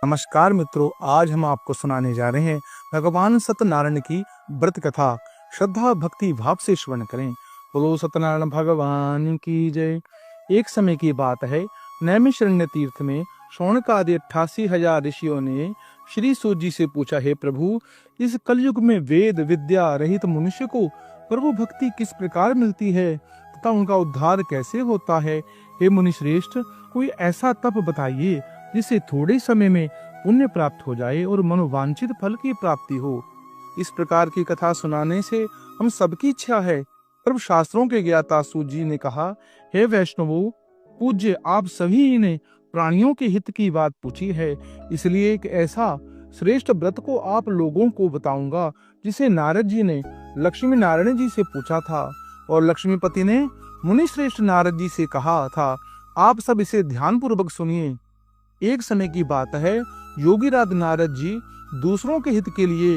नमस्कार मित्रों, आज हम आपको सुनाने जा रहे हैं भगवान सत्यनारायण की व्रत कथा। श्रद्धा भक्ति भाव से श्रवण करें। बोलो सत्यनारायण भगवान की जय। एक समय की बात है, नैमिषारण्य तीर्थ में शौनक आदि 88,000 ऋषियों ने श्री सूत जी से पूछा, हे प्रभु, इस कलयुग में वेद विद्या रहित मनुष्य को प्रभु भक्ति किस प्रकार मिलती है तथा उनका उद्धार कैसे होता है। हे मुनि श्रेष्ठ, कोई ऐसा तप बताइए जिससे थोड़े समय में पुण्य प्राप्त हो जाए और मनोवांछित फल की प्राप्ति हो। इस प्रकार की कथा सुनाने से हम सबकी इच्छा है। पर शास्त्रों के ज्ञाता सूत जी ने कहा, हे वैष्णवों, पूज्य, आप सभी ने प्राणियों के हित की बात पूछी है, इसलिए एक ऐसा श्रेष्ठ व्रत को आप लोगों को बताऊंगा जिसे नारद जी ने लक्ष्मी नारायण जी से पूछा था और लक्ष्मीपति ने मुनि श्रेष्ठ नारद जी से कहा था। आप सब इसे ध्यान पूर्वक सुनिए। एक समय की बात है, योगीराज नारद जी दूसरों के हित के लिए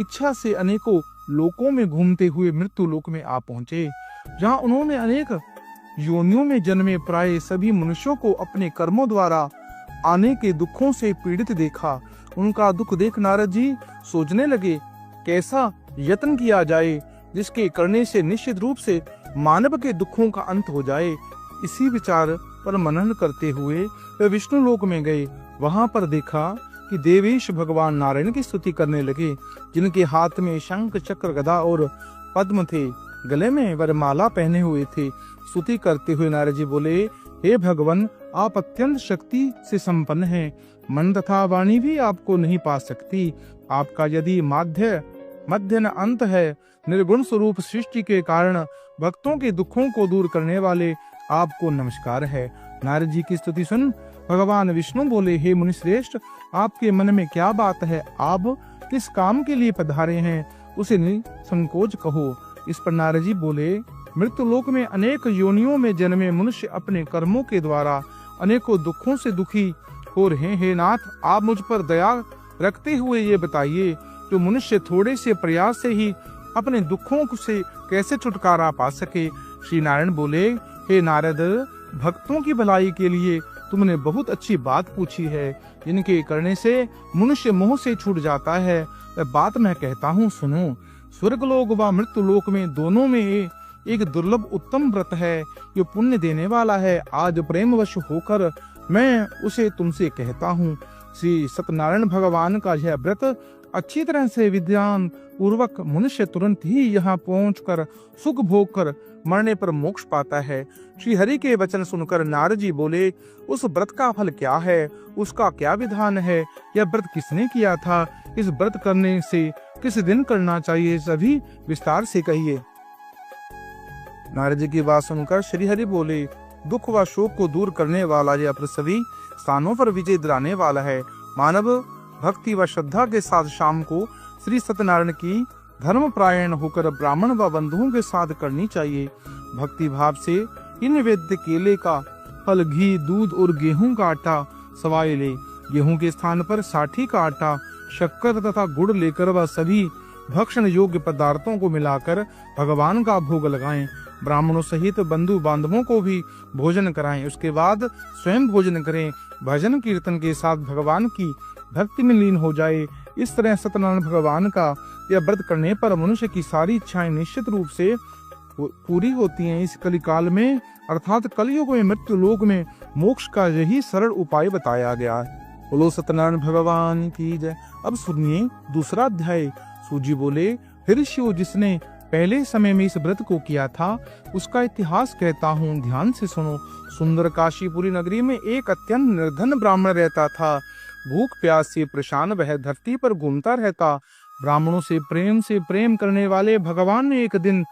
इच्छा से अनेकों लोकों में घूमते हुए मृत्यु लोक में आ पहुंचे, जहां उन्होंने अनेक योनियों में जन्मे प्राय सभी मनुष्यों को अपने कर्मों द्वारा आने के दुखों से पीड़ित देखा। उनका दुख देख नारद जी सोचने लगे, कैसा यत्न किया जाए जिसके करने से निश्चित रूप से मानव के दुखों का अंत हो जाए। इसी विचार पर मनन करते हुए वे विष्णु लोक में गए। वहां पर देखा कि देवेश भगवान नारायण की स्तुति करने लगे, जिनके हाथ में शंख चक्र गदा और पद्म थे, गले में वरमाला पहने हुए थे। स्तुति करते हुए नारद जी बोले, हे भगवान, आप अत्यंत शक्ति से संपन्न हैं, मन तथा वाणी भी आपको नहीं पा सकती। आपका यदि मध्य न अंत है, निर्गुण स्वरूप सृष्टि के कारण भक्तों के दुखों को दूर करने वाले आपको नमस्कार है। नारद जी की स्तुति सुन भगवान विष्णु बोले, हे मुनि श्रेष्ठ, आपके मन में क्या बात है? आप किस काम के लिए पधारे हैं, उसे निसंकोच कहो। इस पर नारद जी बोले, मृत्यु लोक में अनेक योनियों में जन्मे मनुष्य अपने कर्मों के द्वारा अनेकों दुखों से दुखी हो रहे हैं। हे नाथ, आप मुझ पर दया रखते हुए ये बताइए, जो मनुष्य थोड़े से प्रयास से ही अपने दुखों से कैसे छुटकारा पा सके। श्री नारायण बोले, हे नारद, भक्तों की भलाई के लिए तुमने बहुत अच्छी बात पूछी है, जिनके करने से मनुष्य मोह से छूट जाता है। वह बात मैं कहता हूँ, सुनो। स्वर्ग लोक व मृत्यु लोक में दोनों में एक दुर्लभ उत्तम व्रत है, जो पुण्य देने वाला है। आज प्रेमवश होकर मैं उसे तुमसे कहता हूँ। श्री सत्यनारायण भगवान का यह व्रत अच्छी तरह से विद्यान पूर्वक मनुष्य तुरंत ही यहाँ पहुंचकर सुख भोग कर मरने पर मोक्ष पाता है। श्री हरि के वचन सुनकर नारद जी बोले, उस व्रत का फल क्या है, उसका क्या विधान है, यह व्रत किसने किया था, इस व्रत करने से किस दिन करना चाहिए, सभी विस्तार से कहिए। नारद जी की बात सुनकर श्री हरि बोले, दुख व शोक को दूर करने वाला यह व्रत सभी स्थानों पर विजय दिलाने वाला है। मानव भक्ति व श्रद्धा के साथ शाम को श्री सत्यनारायण की धर्म प्रायण होकर ब्राह्मण व बंधुओं के साथ करनी चाहिए। भक्ति भाव से इन निवेद्य केले का फल, घी, दूध और गेहूं का आटा सवाए ले। गेहूं के स्थान पर साठी का आटा, शक्कर तथा गुड़ लेकर वह सभी भक्षण योग्य पदार्थों को मिलाकर भगवान का भोग लगाएं। ब्राह्मणों सहित बंधु बांधवों को भी भोजन कराएं। उसके बाद स्वयं भोजन करें। भजन कीर्तन के साथ भगवान की भक्ति में लीन हो जाए। इस तरह सत्यनारायण भगवान का यह व्रत करने पर मनुष्य की सारी इच्छाएं निश्चित रूप से पूरी होती हैं। इस कलिकाल में अर्थात कलयुग में मृत्यु लोक में मोक्ष का यही सरल उपाय बताया गया है। बोलो सत्यनारायण भगवान की जय। अब सुनिए दूसरा अध्याय। सूजी बोले, फिर शिव जिसने पहले समय में इस व्रत को किया था, उसका इतिहास कहता हूँ, ध्यान से सुनो। सुंदर काशीपुरी नगरी में एक अत्यंत निर्धन ब्राह्मण रहता था। भूख प्यास से परेशान वह धरती पर घूमता रहता। ब्राह्मणों से प्रेम करने वाले भगवान ने एक दिन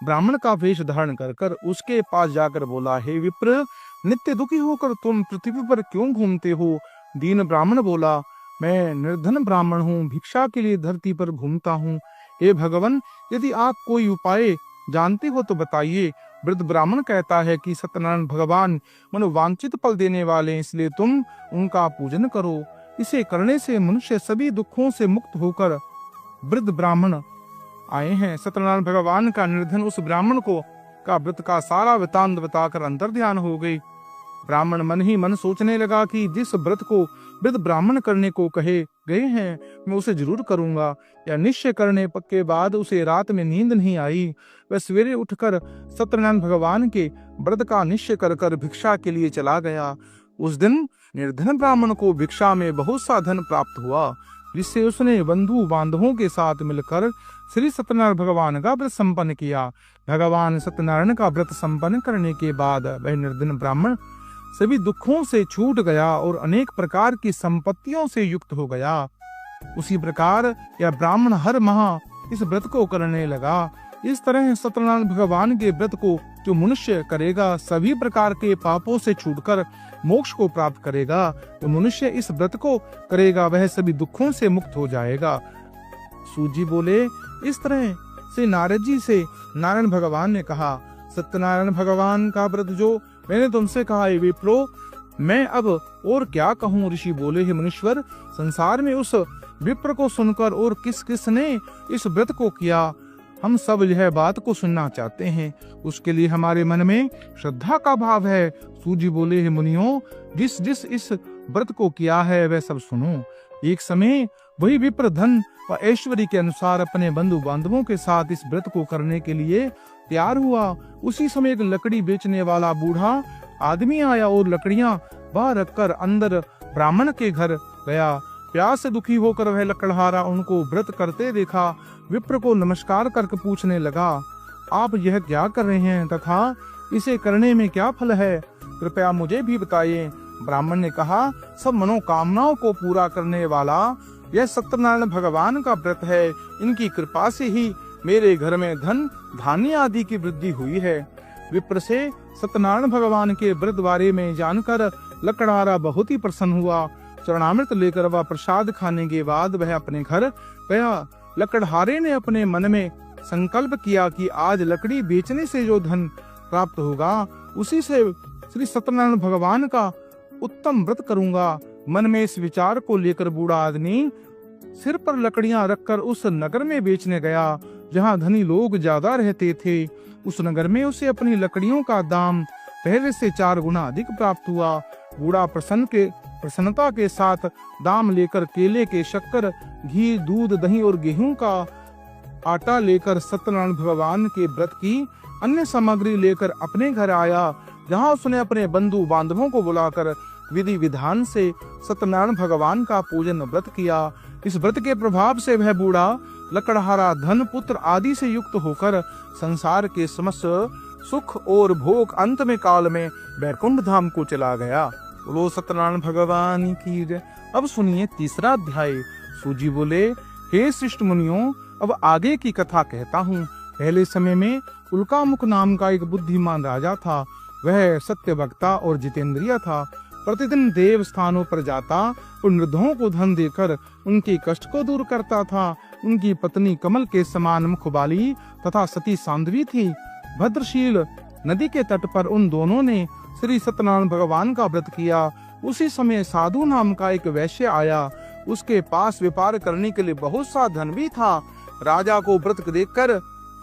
ब्राह्मण का वेश धारण कर उसके पास जाकर बोला, हे विप्र, नित्य दुखी होकर तुम पृथ्वी पर क्यों घूमते हो? दीन ब्राह्मण बोला, मैं निर्धन ब्राह्मण हूँ, भिक्षा के लिए धरती पर घूमता हूँ। हे भगवान, यदि आप कोई उपाय जानते हो तो बताइए। वृद्ध ब्राह्मण कहता है कि सत्यनारायण भगवान मनोवांछित फल देने वाले, इसलिए तुम उनका पूजन करो। इसे करने से मनुष्य सभी दुखों से मुक्त होकर वृद्ध ब्राह्मण आए हैं। सत्यनारायण भगवान का निर्धन उस ब्राह्मण को का व्रत का सारा वृतांत बताकर अंतर ध्यान हो गई। ब्राह्मण मन ही मन सोचने लगा कि जिस व्रत को वृद्ध ब्राह्मण करने को कहे गए हैं मैं उसे जरूर करूंगा। या निश्चय करने के बाद उसे रात में नींद नहीं आई। वह सवेरे उठकर सत्यनारायण भगवान के व्रत का निश्चय कर भिक्षा के लिए चला गया। उस दिन निर्धन ब्राह्मण को भिक्षा में बहुत सा धन प्राप्त हुआ, जिससे उसने बंधु बांधवों के साथ मिलकर श्री सत्यनारायण भगवान का व्रत संपन्न किया। भगवान सत्यनारायण का व्रत संपन्न करने के बाद वह निर्धन ब्राह्मण सभी दुखों से छूट गया और अनेक प्रकार की संपत्तियों से युक्त हो गया। उसी प्रकार यह ब्राह्मण हर माह इस व्रत को करने लगा। इस तरह सत्यनारायण भगवान के व्रत को जो मनुष्य करेगा सभी प्रकार के पापों से छूटकर मोक्ष को प्राप्त करेगा। जो मनुष्य इस व्रत को करेगा वह सभी दुखों से मुक्त हो जाएगा। सूत जी बोले, इस तरह से नारद जी से नारायण भगवान ने कहा, सत्यनारायण भगवान का व्रत जो मैंने तुमसे कहा है विप्रो, मैं अब और क्या कहूँ। ऋषि बोले, हे मुनीश्वर, संसार में उस विप्र को सुनकर और किस किस ने इस व्रत को किया, हम सब यह बात को सुनना चाहते हैं। उसके लिए हमारे मन में श्रद्धा का भाव है। सूत जी बोले, हे मुनियों, जिस जिस इस व्रत को किया है वह सब सुनो। एक समय वही विप्र धन व ऐश्वर्य के अनुसार अपने बंधु बांधवों के साथ इस व्रत को करने के लिए तैयार हुआ। उसी समय एक लकड़ी बेचने वाला बूढ़ा आदमी आया और लकड़ियां बाहर रखकर अंदर ब्राह्मण के घर गया। प्यास से दुखी होकर वह लकड़हारा उनको व्रत करते देखा। विप्र को नमस्कार करके पूछने लगा, आप यह क्या कर रहे हैं तथा इसे करने में क्या फल है, कृपया मुझे भी बताइए। ब्राह्मण ने कहा, सब मनोकामनाओं को पूरा करने वाला यह सत्यनारायण भगवान का व्रत है। इनकी कृपा से ही मेरे घर में धन धान्य आदि की वृद्धि हुई है। विप्र से सत्यनारायण भगवान के व्रत बारे में जानकर लकड़हारा बहुत ही प्रसन्न हुआ। चरणामृत लेकर वह प्रसाद खाने के बाद वह अपने घर गया। लकड़हारे ने अपने मन में संकल्प किया कि आज लकड़ी बेचने से जो धन प्राप्त होगा उसी से श्री सत्यनारायण भगवान का उत्तम व्रत करूंगा। मन में इस विचार को लेकर बूढ़ा आदमी सिर पर लकड़ियां रखकर उस नगर में बेचने गया जहां धनी लोग ज्यादा रहते थे। उस नगर में उसे अपनी लकड़ियों का दाम पहले से 4 गुना अधिक प्राप्त हुआ। बूढ़ा प्रसन्नता के साथ दाम लेकर केले के शक्कर, घी, दूध, दही और गेहूं का आटा लेकर सत्यनारायण भगवान के व्रत की अन्य सामग्री लेकर अपने घर आया, जहां उसने अपने बंधु बांधवों को बुलाकर विधि विधान से सत्यनारायण भगवान का पूजन व्रत किया। इस व्रत के प्रभाव से वह बूढ़ा लकड़हारा धन पुत्र आदि से युक्त होकर संसार के समस्त सुख और भोग अंत में काल में वैकुंठ धाम को चला गया। बोलो सत्यनारायण भगवान की जय। अब सुनिए तीसरा अध्याय। सूत जी बोले, हे श्रेष्ठ मुनियों, अब आगे की कथा कहता हूँ। पहले समय में उल्कामुख नाम का एक बुद्धिमान राजा था। वह सत्य वक्ता और जितेंद्रिय था। प्रतिदिन देव स्थानों पर जाता और निर्धों को धन देकर उनके कष्ट को दूर करता था। उनकी पत्नी कमल के समान मुख वाली तथा सती साध्वी थी। भद्रशील नदी के तट पर उन दोनों ने श्री सत्यनारायण भगवान का व्रत किया। उसी समय साधु नाम का एक वैश्य आया। उसके पास व्यापार करने के लिए बहुत सा धन भी था। राजा को व्रत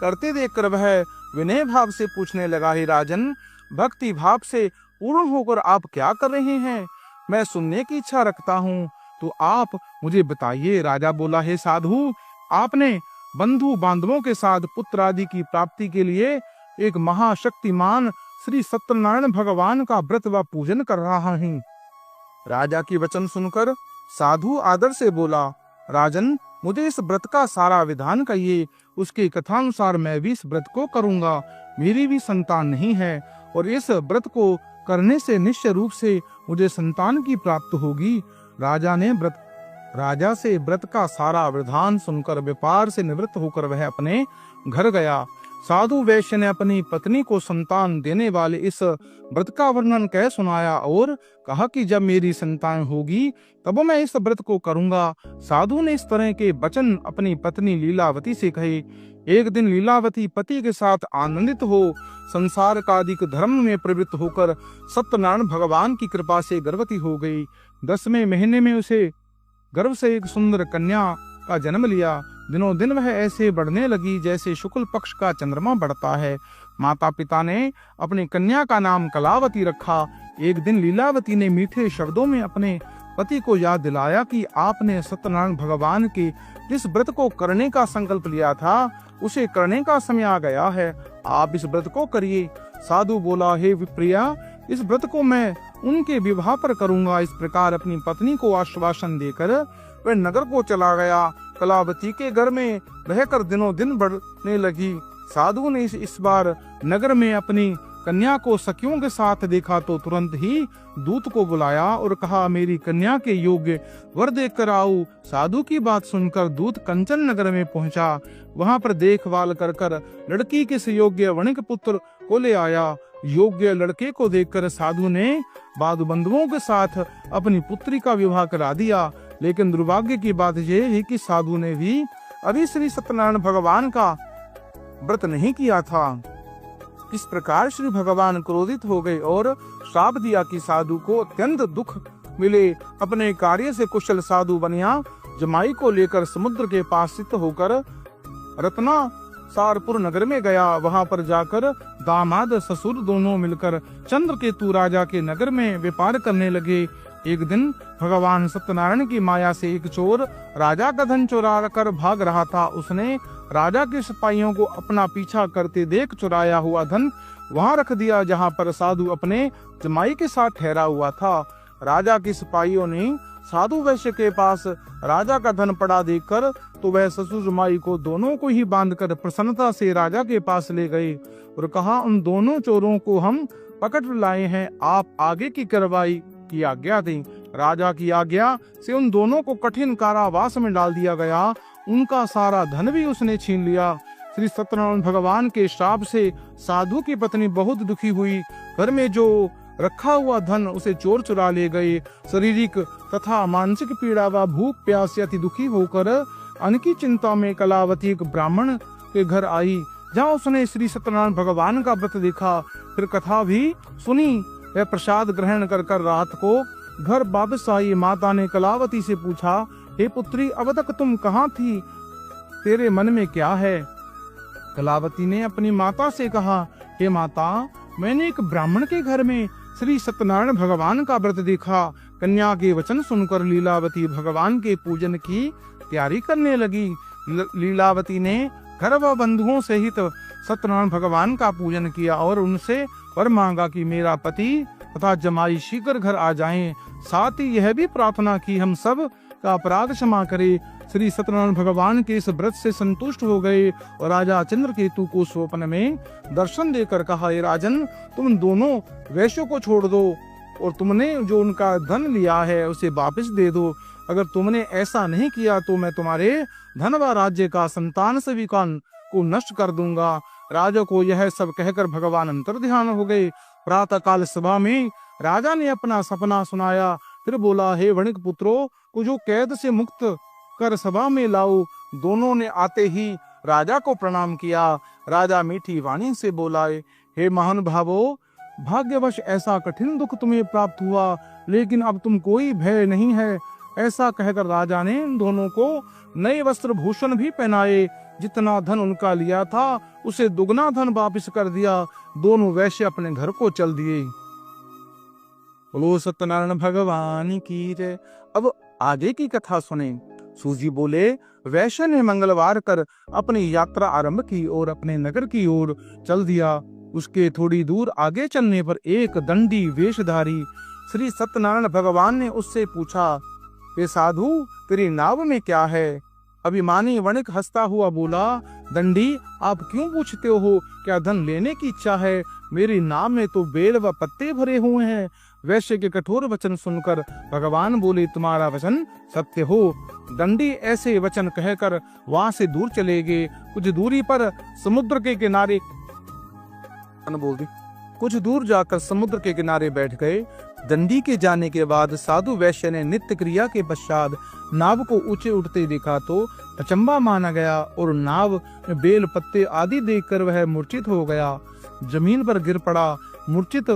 करते देखकर वह विनय भाव से पूछने लगा, हे राजन, भक्ति भाव से पूर्ण होकर आप क्या कर रहे हैं? मैं सुनने की इच्छा रखता हूँ, तो आप मुझे बताइए। राजा बोला, हे साधु, आपने बंधु बांधवों के साथ पुत्र आदि की प्राप्ति के लिए एक महाशक्तिमान श्री सत्यनारायण भगवान का व्रत व पूजन कर रहा हूँ। राजा की वचन सुनकर साधु आदर से बोला, राजन, मुझे इस व्रत का सारा विधान कहिए। उसके कथानुसार मैं भी इस व्रत को करूंगा। मेरी भी संतान नहीं है और इस व्रत को करने से निश्चय रूप से मुझे संतान की प्राप्ति होगी। राजा से व्रत का सारा विधान सुनकर व्यापार से निवृत्त होकर वह अपने घर गया। साधु वैश्य ने अपनी पत्नी को संतान देने वाले इस व्रत का वर्णन कह सुनाया और कहा कि जब मेरी संतान होगी तब मैं इस व्रत को करूंगा। साधु ने इस तरह के वचन अपनी पत्नी लीलावती से कहे। एक दिन लीलावती पति के साथ आनंदित हो संसार का अधिक धर्म में प्रवृत्त होकर सत्यनारायण भगवान की कृपा से गर्भवती हो गई। 10वें महीने में उसे गर्भ से एक सुंदर कन्या का जन्म लिया। दिनों दिन वह ऐसे बढ़ने लगी जैसे शुक्ल पक्ष का चंद्रमा बढ़ता है। माता पिता ने अपनी कन्या का नाम कलावती रखा। एक दिन लीलावती ने मीठे शब्दों में अपने पति को याद दिलाया कि आपने सत्यनारायण भगवान के जिस व्रत को करने का संकल्प लिया था उसे करने का समय आ गया है, आप इस व्रत को करिए। साधु बोला, हे विप्रिया, इस व्रत को मैं उनके विवाह पर करूंगा। इस प्रकार अपनी पत्नी को आश्वासन देकर वह नगर को चला गया। कलावती के घर में रहकर दिनों दिन बढ़ने लगी। साधु ने इस बार नगर में अपनी कन्या को सखियों के साथ देखा तो तुरंत ही दूत को बुलाया और कहा, मेरी कन्या के योग्य वर देख कर आओ। साधु की बात सुनकर दूत कंचन नगर में पहुंचा। वहां पर देखभाल कर लड़की के योग्य वणिक पुत्र को ले आया। योग्य लड़के को देखकर साधु ने बाधु बंधुओं के साथ अपनी पुत्री का विवाह करा दिया। लेकिन दुर्भाग्य की बात यह है कि साधु ने भी अभी श्री सत्यनारायण भगवान का व्रत नहीं किया था। इस प्रकार श्री भगवान क्रोधित हो गए और श्राप दिया कि साधु को अत्यंत दुख मिले। अपने कार्य से कुशल साधु बनिया जमाई को लेकर समुद्र के पास स्थित होकर रत्ना सारपुर नगर में गया। वहां पर जाकर दामाद ससुर दोनों मिलकर चंद्रकेतु राजा के नगर में व्यापार करने लगे। एक दिन भगवान सत्यनारायण की माया से एक चोर राजा का धन चुरा कर भाग रहा था। उसने राजा के सिपाहियों को अपना पीछा करते देख चुराया हुआ धन वहां रख दिया जहां पर साधु अपने जमाई के साथ ठहरा हुआ था। राजा के सिपाहियों ने साधु वैश्य के पास राजा का धन पड़ा देखकर तो वह ससुर जमाई को दोनों को ही बांधकर प्रसन्नता से राजा के पास ले गए और कहा, उन दोनों चोरों को हम पकड़ लाए हैं, आप आगे की कार्रवाई की आज्ञा दें। राजा की आज्ञा से उन दोनों को कठिन कारावास में डाल दिया गया। उनका सारा धन भी उसने छीन लिया। श्री सत्यनारायण भगवान के श्राप से साधु की पत्नी बहुत दुखी हुई। घर में जो रखा हुआ धन उसे चोर चुरा ले गए। शारीरिक तथा मानसिक पीड़ा व भूख प्यास से अति दुखी होकर अन्न की चिंता में कलावती एक ब्राह्मण के घर आई, जहाँ उसने श्री सत्यनारायण भगवान का व्रत देखा, फिर कथा भी सुनी। वह प्रसाद ग्रहण कर रात को घर वापस आई। माता ने कलावती से पूछा, हे पुत्री, अब तक तुम कहाँ थी? तेरे मन में क्या है? कलावती ने अपनी माता से कहा, हे माता, मैंने एक ब्राह्मण के घर में श्री सत्यनारायण भगवान का व्रत देखा। कन्या के वचन सुनकर लीलावती भगवान के पूजन की तैयारी करने लगी। लीलावती ने घर व बंधुओं सहित सत्यनारायण भगवान का पूजन किया और उनसे वर मांगा कि मेरा पति तथा जमाई शीघ्र घर आ जाएं। साथ ही यह भी प्रार्थना की हम सब का अपराध क्षमा करे। श्री सत्यनारायण भगवान के इस व्रत से संतुष्ट हो गए और राजा चंद्रकेतु को स्वप्न में दर्शन देकर कहा, हे राजन, तुम दोनों वैश्यों को छोड़ दो और तुमने जो उनका धन लिया है उसे वापस दे दो। अगर तुमने ऐसा नहीं किया तो मैं तुम्हारे धन व राज्य का संतान सविकान को नष्ट कर दूंगा। राजा को यह सब कहकर भगवान अंतर ध्यान हो गए। प्रातः काल सभा में राजा ने अपना सपना सुनाया। फिर बोला, हे वणिक पुत्रों, को जो कैद से मुक्त कर सभा में लाओ। दोनों ने आते ही राजा को प्रणाम किया। राजा मीठी वाणी से बोला, हे महान भावो, भाग्यवश ऐसा कठिन दुख तुम्हें प्राप्त हुआ, लेकिन अब तुम कोई भय नहीं है। ऐसा कहकर राजा ने दोनों को नए वस्त्र भूषण भी पहनाए। जितना धन उनका लिया था उसे दुगना धन वापस कर दिया। दोनों वैश्य अपने घर को चल दिए। बोलो सत्यनारायण भगवान की जय। अब आगे की कथा सुने। सूजी बोले, वैश्य ने मंगलवार कर अपनी यात्रा आरंभ की और अपने नगर की ओर चल दिया। उसके थोड़ी दूर आगे चलने पर एक दंडी वेशधारी श्री सत्यनारायण भगवान ने उससे पूछा, वे साधु, तेरी नाव में क्या है? अभिमानी वणिक हंसता हुआ बोला, दंडी, आप क्यों पूछते हो? क्या धन लेने की इच्छा है? मेरी नाव में तो बेल व पत्ते भरे हुए हैं। वैश्य के कठोर वचन सुनकर भगवान बोले, तुम्हारा वचन सत्य हो। दंडी ऐसे वचन कहकर वहां से दूर चले गए। कुछ दूरी पर समुद्र के किनारे कुछ दूर जाकर समुद्र के किनारे बैठ गए। दंडी के जाने के बाद साधु वैश्य ने नित्य क्रिया के पश्चात नाव को ऊंचे उठते देखा तो अचंबा माना गया और नाव में बेल पत्ते आदि देखकर वह मूर्छित हो गया, जमीन पर गिर पड़ा। मूर्छित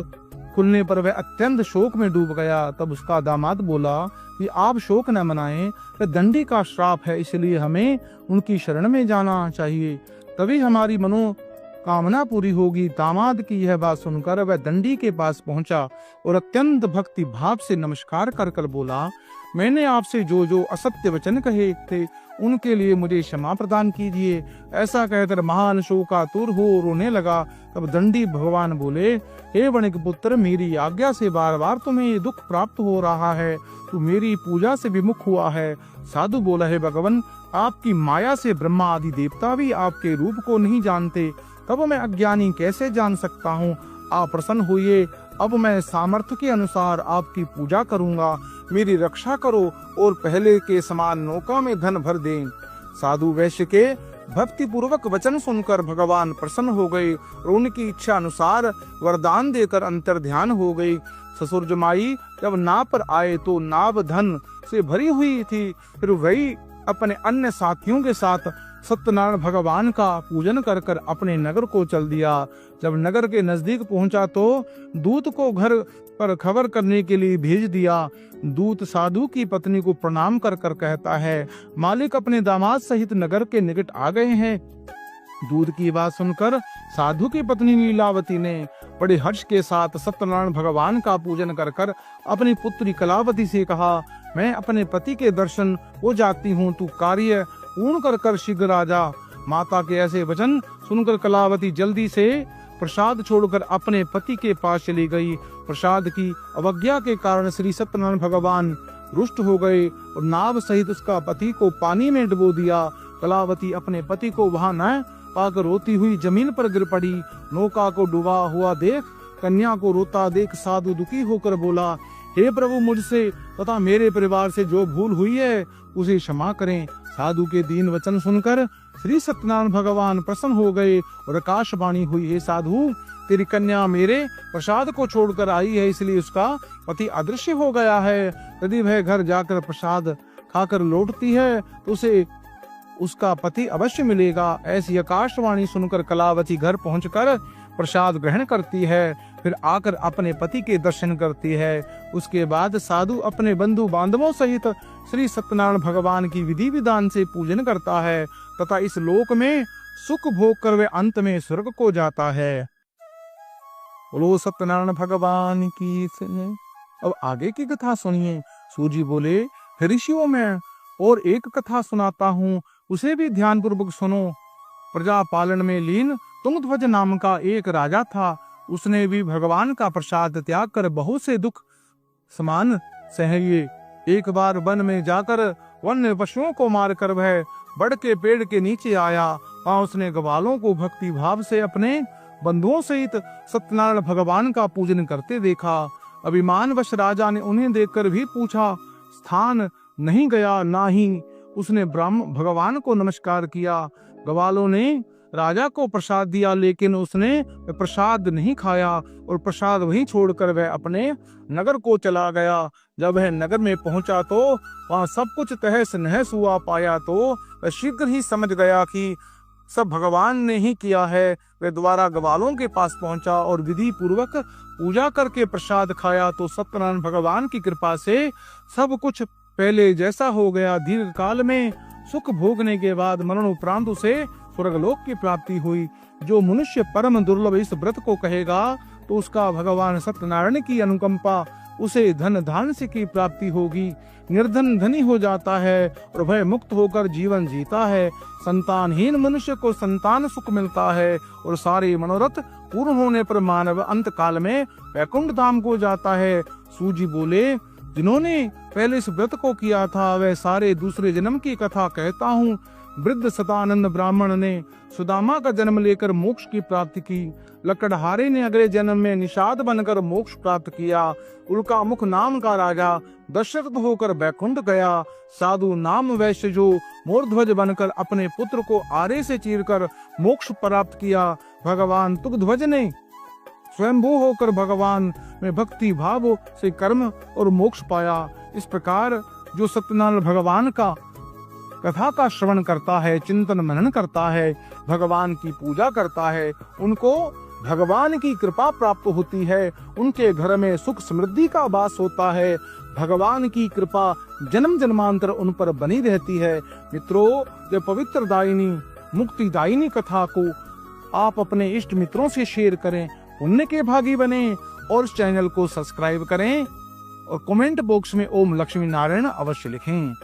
खुलने पर वह अत्यंत शोक में डूब गया। तब उसका दामाद बोला कि आप शोक न मनाएं, वह दंडी का श्राप है, इसलिए हमें उनकी शरण में जाना चाहिए, तभी हमारी कामना पूरी होगी। दामाद की यह बात सुनकर वह दंडी के पास पहुंचा और अत्यंत भक्ति भाव से नमस्कार कर कर बोला, मैंने आपसे जो जो असत्य वचन कहे थे उनके लिए मुझे क्षमा प्रदान कीजिए। ऐसा कहकर महान शोकातुर हो रोने लगा। तब दंडी भगवान बोले, हे वणिक पुत्र, मेरी आज्ञा से बार बार तुम्हें ये दुख प्राप्त हो रहा है, तू मेरी पूजा से विमुख हुआ है। साधु बोला, है भगवान, आपकी माया से ब्रह्मा आदि देवता भी आपके रूप को नहीं जानते, तब मैं अज्ञानी कैसे जान सकता हूँ। आप प्रसन्न हुए, अब मैं सामर्थ्य के अनुसार आपकी पूजा करूंगा। मेरी रक्षा करो और पहले के समान नौका में धन भर दें। साधु वैश्य के भक्ति पूर्वक वचन सुनकर भगवान प्रसन्न हो गए और उनकी इच्छा अनुसार वरदान देकर अंतर ध्यान हो गई। ससुर जमाई जब नाव पर आए तो नाव धन से भरी हुई थी। फिर वही अपने अन्य साथियों के साथ सत्यनारायण भगवान का पूजन कर कर अपने नगर को चल दिया। जब नगर के नजदीक पहुंचा तो दूत को घर पर खबर करने के लिए भेज दिया। दूत साधु की पत्नी को प्रणाम कर कर कहता है, मालिक अपने दामाद सहित नगर के निकट आ गए हैं। दूत की बात सुनकर साधु की पत्नी लीलावती ने बड़े हर्ष के साथ सत्यनारायण भगवान का पूजन कर कर अपनी पुत्री कलावती से कहा, मैं अपने पति के दर्शन हो जाती हूँ, तू कार्य पूर्ण कर कर शीघ्र आ जा। माता के ऐसे वचन सुनकर कलावती जल्दी से प्रसाद छोड़कर अपने पति के पास चली गई। प्रसाद की अवज्ञा के कारण श्री सत्यनारायण भगवान रुष्ट हो गए और नाव सहित उसका पति को पानी में डुबो दिया। कलावती अपने पति को वहां न पाकर रोती हुई जमीन पर गिर पड़ी। नौका को डूबा हुआ देख, कन्या को रोता देख साधु दुखी होकर बोला, हे प्रभु, मुझसे तथा मेरे परिवार से जो भूल हुई है उसे क्षमा करें। साधु के दीन वचन सुनकर श्री सत्यनारायण भगवान प्रसन्न हो गए और आकाशवाणी हुई, हे साधु, तेरी कन्या मेरे प्रसाद को छोड़कर आई है, इसलिए उसका पति अदृश्य हो गया है। यदि वह घर जाकर प्रसाद खाकर लौटती है तो उसे उसका पति अवश्य मिलेगा। ऐसी आकाशवाणी सुनकर कलावती घर पहुंचकर प्रसाद ग्रहण करती है, फिर आकर अपने पति के दर्शन करती है। उसके बाद साधु अपने बंधु बांधवों सहित श्री सत्यनारायण भगवान की विधि विधान से पूजन करता है तथा इस लोक में सुख भोग कर वे अंत में स्वर्ग को जाता है। बोलो सत्यनारायण भगवान की। अब आगे की कथा सुनिए। सूजी बोले, ऋषियों में और एक कथा सुनाता हूँ, उसे भी ध्यान पूर्वक सुनो। प्रजा पालन में लीन तुंगध्वज नाम का एक राजा था। उसने भी भगवान का प्रसाद त्याग कर बहुत से दुख समान सहे। एक बार वन में जाकर वन्य पशुओं को मारकर वह बड़ के पेड़ के नीचे आया। वहां उसने ग्वालों को भक्ति भाव से अपने बंधुओं सहित सत्यनारायण भगवान का पूजन करते देखा। अभिमानवश राजा ने उन्हें देखकर भी पूछा, स्थान नहीं गया, ना ही उसने ब्रह्म भगवान को नमस्कार किया। ग्वालों ने राजा को प्रसाद दिया, लेकिन उसने प्रसाद नहीं खाया और प्रसाद वहीं छोड़कर वह अपने नगर को चला गया। जब वह नगर में पहुंचा तो वहां सब कुछ तहस नहस हुआ पाया तो वह शीघ्र ही समझ गया कि सब भगवान ने ही किया है। वह दोबारा ग्वालों के पास पहुंचा और विधि पूर्वक पूजा करके प्रसाद खाया तो सत्यनारायण भगवान की कृपा से सब कुछ पहले जैसा हो गया। दीर्घ काल में सुख भोगने के बाद मरणोपरांत उसे स्वर्गलोक की प्राप्ति हुई। जो मनुष्य परम दुर्लभ इस व्रत को कहेगा तो उसका भगवान सत्यनारायण की अनुकंपा उसे धन धान्य की प्राप्ति होगी। निर्धन धनी हो जाता है और भय मुक्त होकर जीवन जीता है। संतानहीन मनुष्य को संतान सुख मिलता है और सारे मनोरथ पूर्ण होने पर मानव अंत काल में वैकुंठ धाम को जाता है। सूजी बोले, जिन्होंने पहले इस व्रत को किया था वह सारे दूसरे जन्म की कथा कहता हूँ। वृद्ध सतानंद ब्राह्मण ने सुदामा का जन्म लेकर मोक्ष की प्राप्ति की। लकड़हारे ने अगले जन्म में निषाद बनकर मोक्ष प्राप्त किया। उल्का मुख नाम का राजा दशरथ होकर बैकुंठ गया। साधु नाम वैश्य जो मोरध्वज बनकर अपने पुत्र को आरे से चीरकर मोक्ष प्राप्त किया। भगवान तुंगध्वज ने स्वयंभू होकर भगवान में भक्ति भाव से कर्म और मोक्ष पाया। इस प्रकार जो सत्यनारायण भगवान का कथा का श्रवण करता है, चिंतन मनन करता है, भगवान की पूजा करता है, उनको भगवान की कृपा प्राप्त होती है। उनके घर में सुख समृद्धि का वास होता है। भगवान की कृपा जन्म जन्मांतर उन पर बनी रहती है। मित्रों, ये पवित्र दायिनी मुक्तिदायिनी कथा को आप अपने इष्ट मित्रों से शेयर करें, पुण्य के भागी बने और इस चैनल को सब्सक्राइब करें और कमेंट बॉक्स में ओम लक्ष्मी नारायण अवश्य लिखें।